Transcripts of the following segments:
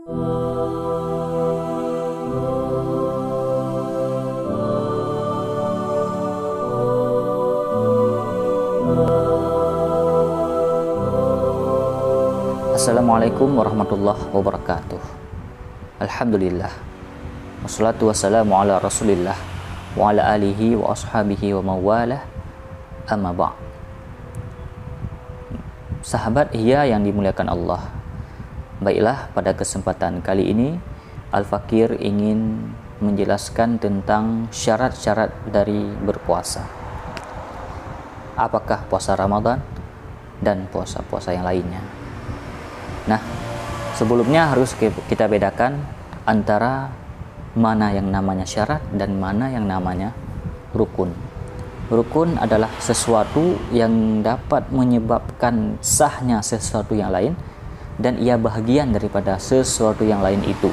Assalamualaikum warahmatullahi wabarakatuh. Alhamdulillah, wassalatu wassalamu ala rasulillah wa ala alihi wa ashabihi wa mawalah, amma ba'd. Sahabat Ihya yang dimuliakan Allah, baiklah pada kesempatan kali ini Al-Fakir ingin menjelaskan tentang syarat-syarat dari berpuasa. Apakah puasa Ramadan dan puasa-puasa yang lainnya. Nah, sebelumnya harus kita bedakan antara mana yang namanya syarat dan mana yang namanya rukun. Rukun adalah sesuatu yang dapat menyebabkan sahnya sesuatu yang lain dan ia bahagian daripada sesuatu yang lain itu.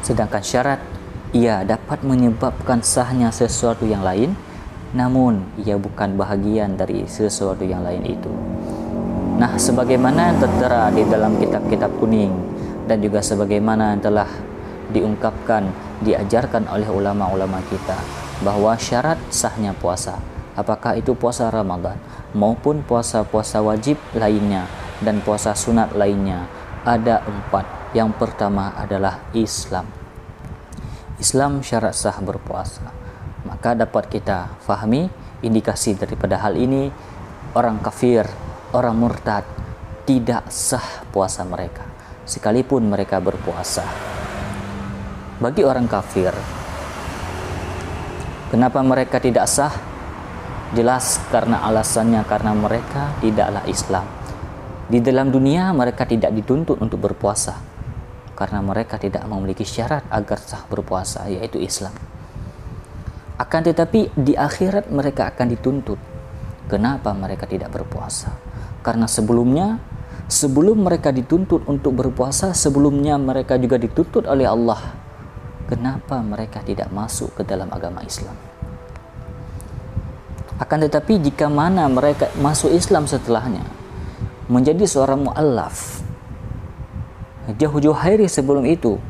Sedangkan syarat, ia dapat menyebabkan sahnya sesuatu yang lain, namun ia bukan bahagian dari sesuatu yang lain itu. Nah, sebagaimana yang tertera di dalam kitab-kitab kuning dan juga sebagaimana yang telah diungkapkan, diajarkan oleh ulama-ulama kita, bahwa syarat sahnya puasa, apakah itu puasa Ramadan maupun puasa-puasa wajib lainnya dan puasa sunat lainnya, ada 4. Yang pertama adalah Islam. Islam syarat sah berpuasa. Maka dapat kita fahami indikasi daripada hal ini, orang kafir, orang murtad, tidak sah puasa mereka sekalipun mereka berpuasa. Bagi orang kafir, kenapa mereka tidak sah? Jelas karena alasannya karena mereka tidaklah Islam. Di dalam dunia mereka tidak dituntut untuk berpuasa karena mereka tidak memiliki syarat agar sah berpuasa, yaitu Islam. Akan tetapi di akhirat mereka akan dituntut. Kenapa mereka tidak berpuasa? Karena sebelum mereka dituntut untuk berpuasa, sebelumnya mereka juga dituntut oleh Allah. Kenapa mereka tidak masuk ke dalam agama Islam? Akan tetapi jika mana mereka masuk Islam setelahnya, menjadi seorang mu'allaf, jauh-jauh hari sebelum itu,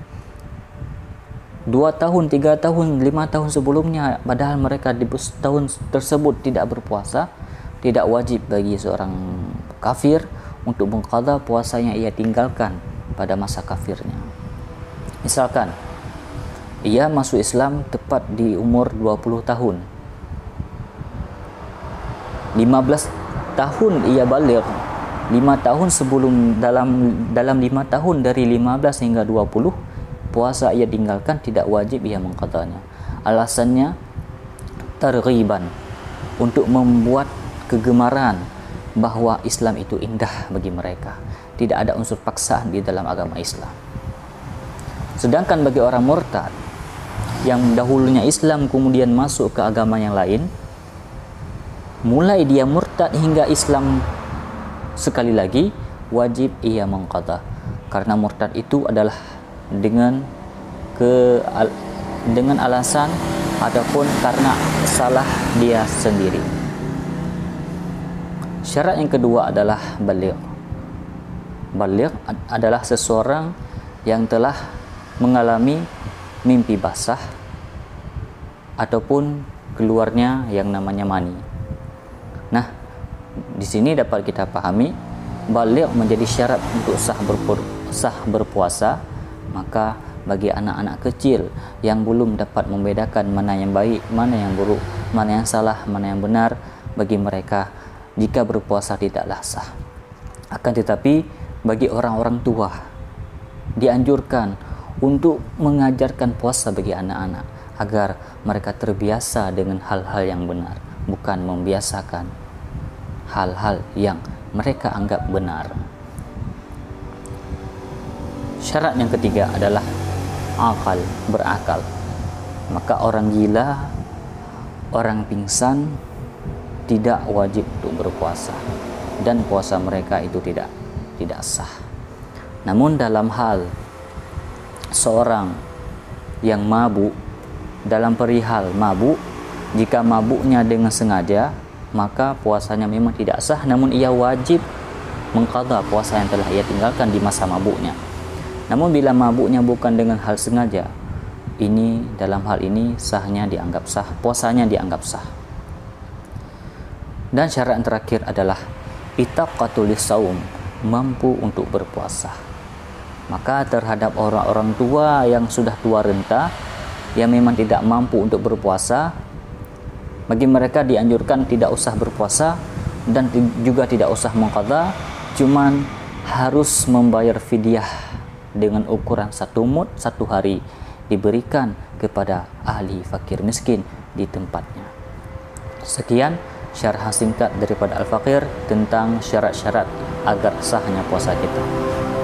2 tahun, 3 tahun, 5 tahun sebelumnya, padahal mereka di tahun tersebut tidak berpuasa, tidak wajib bagi seorang kafir untuk mengqadha puasa yang ia tinggalkan pada masa kafirnya. Misalkan ia masuk Islam tepat di umur 20 tahun. 15 tahun ia baligh. 5 tahun sebelum dalam 5 tahun dari 15 hingga 20 puasa ia tinggalkan, tidak wajib ia mengqadhanya. Alasannya targhiban, untuk membuat kegemaran bahwa Islam itu indah bagi mereka. Tidak ada unsur paksaan di dalam agama Islam. Sedangkan bagi orang murtad yang dahulunya Islam kemudian masuk ke agama yang lain, mulai dia murtad hingga Islam sekali lagi, wajib ia mengqadha. Karena murtad itu adalah dengan alasan ataupun karena salah dia sendiri. Syarat yang kedua adalah baligh. Baligh adalah seseorang yang telah mengalami mimpi basah ataupun keluarnya yang namanya mani. Nah, di sini dapat kita pahami baligh menjadi syarat untuk sah berpuasa. Maka bagi anak-anak kecil yang belum dapat membedakan mana yang baik, mana yang buruk, mana yang salah, mana yang benar, bagi mereka jika berpuasa tidaklah sah. Akan tetapi bagi orang-orang tua dianjurkan untuk mengajarkan puasa bagi anak-anak agar mereka terbiasa dengan hal-hal yang benar, bukan membiasakan hal-hal yang mereka anggap benar. Syarat yang ketiga adalah akal, berakal. Maka orang gila, orang pingsan tidak wajib untuk berpuasa dan puasa mereka itu tidak sah. Namun dalam hal seorang yang mabuk, dalam perihal mabuk, jika mabuknya dengan sengaja, maka puasanya memang tidak sah, namun ia wajib mengqadha puasa yang telah ia tinggalkan di masa mabuknya. Namun bila mabuknya bukan dengan hal sengaja, ini dalam hal ini sahnya dianggap sah, puasanya dianggap sah. Dan syarat yang terakhir adalah itaqatul saum, mampu untuk berpuasa. Maka terhadap orang-orang tua yang sudah tua renta, yang memang tidak mampu untuk berpuasa, bagi mereka dianjurkan tidak usah berpuasa dan juga tidak usah mengqadha, cuman harus membayar fidyah dengan ukuran 1 mud 1 hari, diberikan kepada ahli fakir miskin di tempatnya. Sekian syarah singkat daripada Al-Faqir tentang syarat-syarat agar sahnya puasa kita.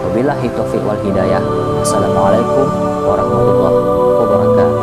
Wabillahi taufiq wal hidayah. Assalamualaikum warahmatullahi wabarakatuh.